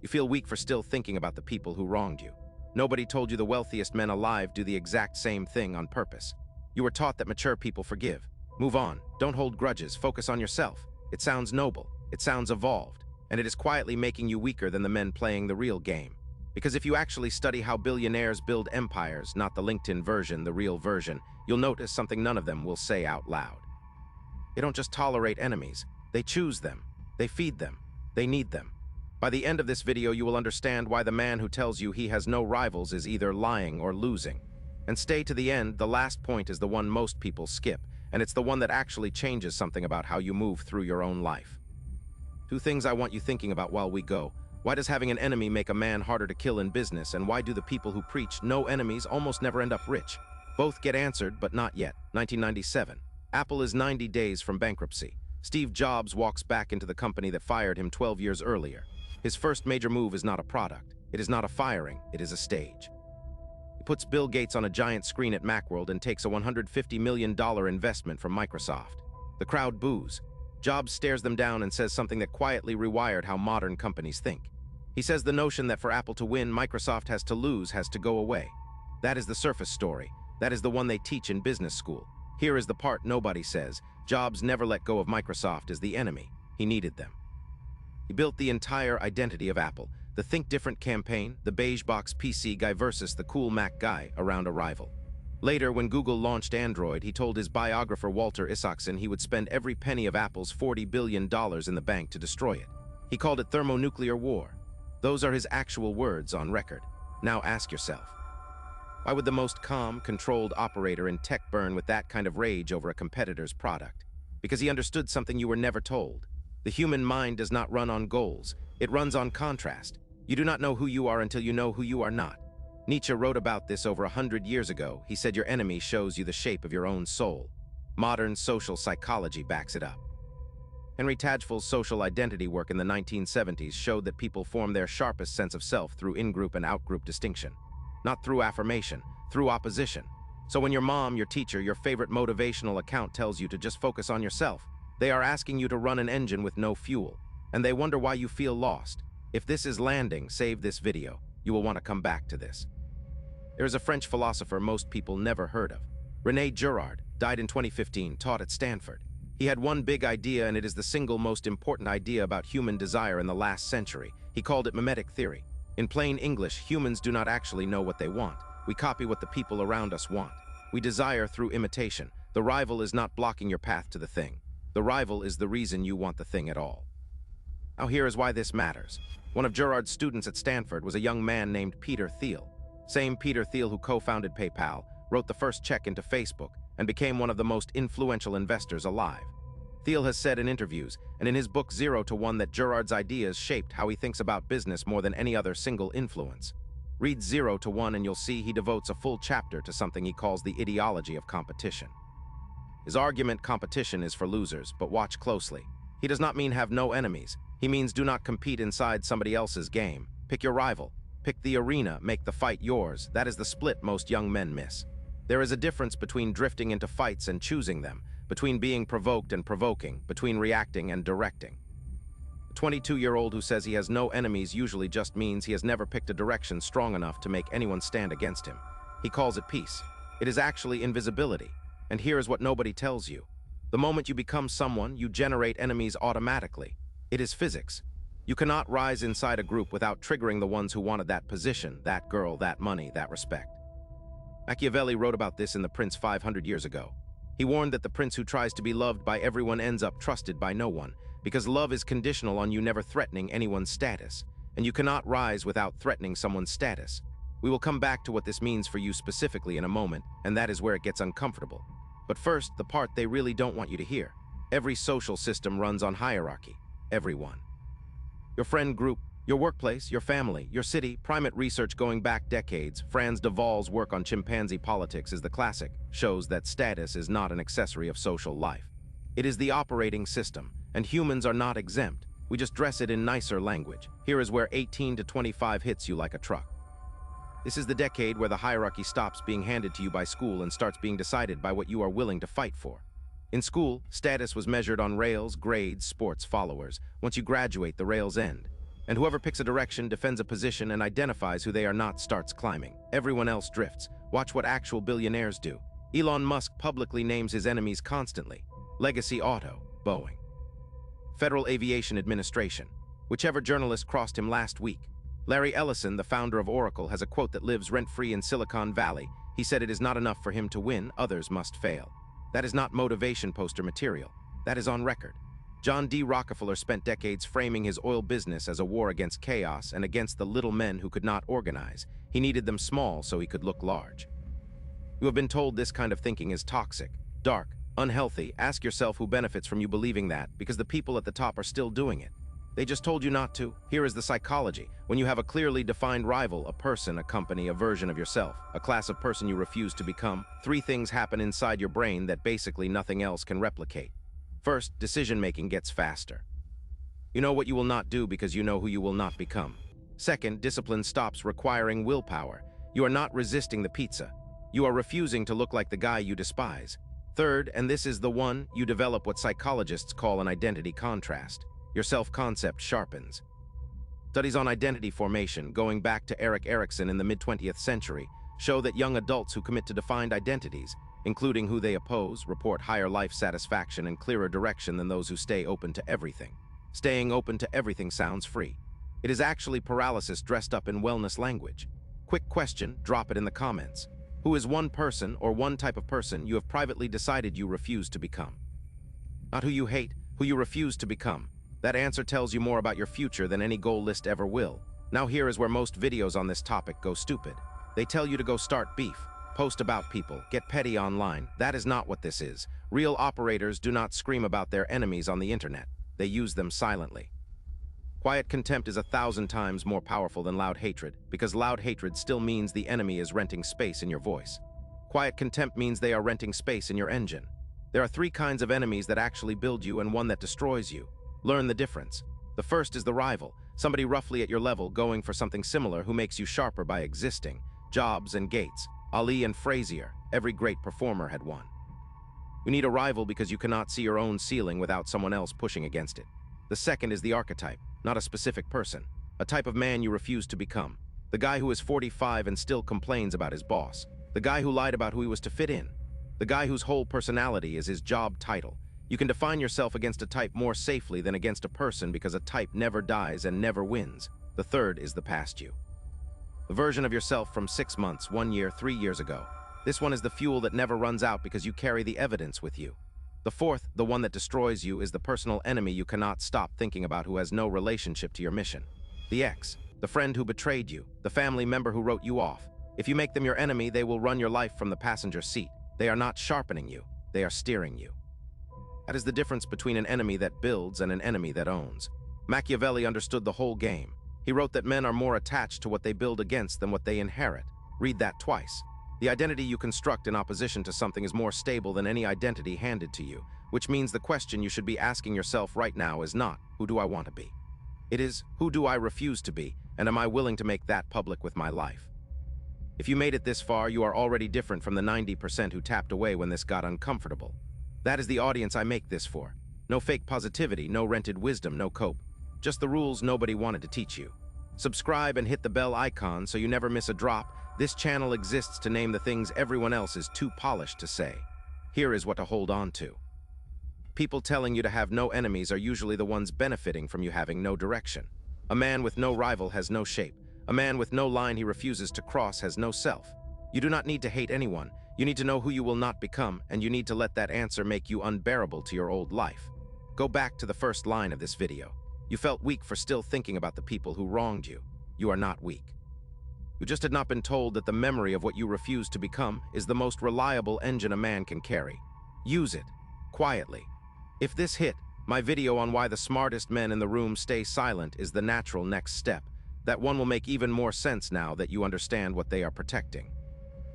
You feel weak for still thinking about the people who wronged you. Nobody told you the wealthiest men alive do the exact same thing on purpose. You were taught that mature people forgive. Move on. Don't hold grudges. Focus on yourself. It sounds noble. It sounds evolved. And it is quietly making you weaker than the men playing the real game. Because if you actually study how billionaires build empires, not the LinkedIn version, the real version, you'll notice something none of them will say out loud. They don't just tolerate enemies. They choose them. They feed them. They need them. By the end of this video, you will understand why the man who tells you he has no rivals is either lying or losing. And stay to the end. The last point is the one most people skip, and it's the one that actually changes something about how you move through your own life. Two things I want you thinking about while we go. Why does having an enemy make a man harder to kill in business, and why do the people who preach no enemies almost never end up rich? Both get answered, but not yet. 1997. Apple is 90 days from bankruptcy. Steve Jobs walks back into the company that fired him 12 years earlier. His first major move is not a product. It is not a firing. It is a stage. He puts Bill Gates on a giant screen at Macworld and takes a $150 million investment from Microsoft. The crowd boos. Jobs stares them down and says something that quietly rewired how modern companies think. He says the notion that for Apple to win, Microsoft has to lose has to go away. That is the surface story. That is the one they teach in business school. Here is the part nobody says. Jobs never let go of Microsoft as the enemy. He needed them. He built the entire identity of Apple, the Think Different campaign, the beige box PC guy versus the cool Mac guy, around a rival. Later, when Google launched Android, he told his biographer Walter Isaacson he would spend every penny of Apple's $40 billion in the bank to destroy it. He called it thermonuclear war. Those are his actual words on record. Now ask yourself, why would the most calm, controlled operator in tech burn with that kind of rage over a competitor's product? Because he understood something you were never told. The human mind does not run on goals. It runs on contrast. You do not know who you are until you know who you are not. Nietzsche wrote about this over 100 years ago. He said your enemy shows you the shape of your own soul. Modern social psychology backs it up. Henry Tajfel's social identity work in the 1970s showed that people form their sharpest sense of self through in-group and out-group distinction. Not through affirmation, through opposition. So when your mom, your teacher, your favorite motivational account tells you to just focus on yourself, they are asking you to run an engine with no fuel, and they wonder why you feel lost. If this is landing, save this video. You will want to come back to this. There is a French philosopher most people never heard of. René Girard, died in 2015, taught at Stanford. He had one big idea, and it is the single most important idea about human desire in the last century. He called it mimetic theory. In plain English, humans do not actually know what they want. We copy what the people around us want. We desire through imitation. The rival is not blocking your path to the thing. The rival is the reason you want the thing at all. Now here is why this matters. One of Girard's students at Stanford was a young man named Peter Thiel. Same Peter Thiel who co-founded PayPal, wrote the first check into Facebook, and became one of the most influential investors alive. Thiel has said in interviews, and in his book 0 to 1, that Girard's ideas shaped how he thinks about business more than any other single influence. Read 0 to 1 and you'll see he devotes a full chapter to something he calls the ideology of competition. His argument, competition is for losers, but watch closely. He does not mean have no enemies. He means do not compete inside somebody else's game. Pick your rival. Pick the arena, make the fight yours. That is the split most young men miss. There is a difference between drifting into fights and choosing them, between being provoked and provoking, between reacting and directing. A 22-year-old who says he has no enemies usually just means he has never picked a direction strong enough to make anyone stand against him. He calls it peace. It is actually invisibility. And here is what nobody tells you. The moment you become someone, you generate enemies automatically. It is physics. You cannot rise inside a group without triggering the ones who wanted that position, that girl, that money, that respect. Machiavelli wrote about this in The Prince 500 years ago. He warned that the prince who tries to be loved by everyone ends up trusted by no one, because love is conditional on you never threatening anyone's status, and you cannot rise without threatening someone's status. We will come back to what this means for you specifically in a moment, and that is where it gets uncomfortable. But first, the part they really don't want you to hear. Every social system runs on hierarchy. Everyone. Your friend group, your workplace, your family, your city, primate research going back decades, Franz de Waal's work on chimpanzee politics is the classic, shows that status is not an accessory of social life. It is the operating system, and humans are not exempt. We just dress it in nicer language. Here is where 18 to 25 hits you like a truck. This is the decade where the hierarchy stops being handed to you by school and starts being decided by what you are willing to fight for. In school, status was measured on rails, grades, sports, followers. Once you graduate, the rails end. And whoever picks a direction, defends a position, and identifies who they are not starts climbing. Everyone else drifts. Watch what actual billionaires do. Elon Musk publicly names his enemies constantly. Legacy Auto, Boeing. Federal Aviation Administration. Whichever journalist crossed him last week. Larry Ellison, the founder of Oracle, has a quote that lives rent-free in Silicon Valley. He said it is not enough for him to win, others must fail. That is not motivation poster material. That is on record. John D. Rockefeller spent decades framing his oil business as a war against chaos and against the little men who could not organize. He needed them small so he could look large. You have been told this kind of thinking is toxic, dark, unhealthy. Ask yourself who benefits from you believing that, because the people at the top are still doing it. They just told you not to. Here is the psychology. When you have a clearly defined rival, a person, a company, a version of yourself, a class of person you refuse to become, three things happen inside your brain that basically nothing else can replicate. First, decision-making gets faster. You know what you will not do because you know who you will not become. Second, discipline stops requiring willpower. You are not resisting the pizza. You are refusing to look like the guy you despise. Third, and this is the one, you develop what psychologists call an identity contrast. Your self-concept sharpens. Studies on identity formation, going back to Erik Erikson in the mid-20th century, show that young adults who commit to defined identities, including who they oppose, report higher life satisfaction and clearer direction than those who stay open to everything. Staying open to everything sounds free. It is actually paralysis dressed up in wellness language. Quick question, drop it in the comments. Who is one person or one type of person you have privately decided you refuse to become? Not who you hate, who you refuse to become. That answer tells you more about your future than any goal list ever will. Now here is where most videos on this topic go stupid. They tell you to go start beef, post about people, get petty online. That is not what this is. Real operators do not scream about their enemies on the internet. They use them silently. Quiet contempt is 1,000 times more powerful than loud hatred, because loud hatred still means the enemy is renting space in your voice. Quiet contempt means they are renting space in your engine. There are three kinds of enemies that actually build you and one that destroys you. Learn the difference. The first is the rival, somebody roughly at your level going for something similar who makes you sharper by existing. Jobs and Gates, Ali and Frazier, every great performer had one. You need a rival because you cannot see your own ceiling without someone else pushing against it. The second is the archetype, not a specific person, a type of man you refuse to become. The guy who is 45 and still complains about his boss. The guy who lied about who he was to fit in. The guy whose whole personality is his job title. You can define yourself against a type more safely than against a person because a type never dies and never wins. The third is the past you. The version of yourself from 6 months, 1 year, 3 years ago. This one is the fuel that never runs out because you carry the evidence with you. The fourth, the one that destroys you, is the personal enemy you cannot stop thinking about who has no relationship to your mission. The ex, the friend who betrayed you, the family member who wrote you off. If you make them your enemy, they will run your life from the passenger seat. They are not sharpening you, they are steering you. That is the difference between an enemy that builds and an enemy that owns. Machiavelli understood the whole game. He wrote that men are more attached to what they build against than what they inherit. Read that twice. The identity you construct in opposition to something is more stable than any identity handed to you, which means the question you should be asking yourself right now is not, who do I want to be? It is, who do I refuse to be, and am I willing to make that public with my life? If you made it this far, you are already different from the 90% who tapped away when this got uncomfortable. That is the audience I make this for. No fake positivity, no rented wisdom, no cope. Just the rules nobody wanted to teach you. Subscribe and hit the bell icon so you never miss a drop. This channel exists to name the things everyone else is too polished to say. Here is what to hold on to. People telling you to have no enemies are usually the ones benefiting from you having no direction. A man with no rival has no shape. A man with no line he refuses to cross has no self. You do not need to hate anyone. You need to know who you will not become, and you need to let that answer make you unbearable to your old life. Go back to the first line of this video. You felt weak for still thinking about the people who wronged you. You are not weak. You just had not been told that the memory of what you refuse to become is the most reliable engine a man can carry. Use it, quietly. If this hit, my video on why the smartest men in the room stay silent is the natural next step. That one will make even more sense now that you understand what they are protecting.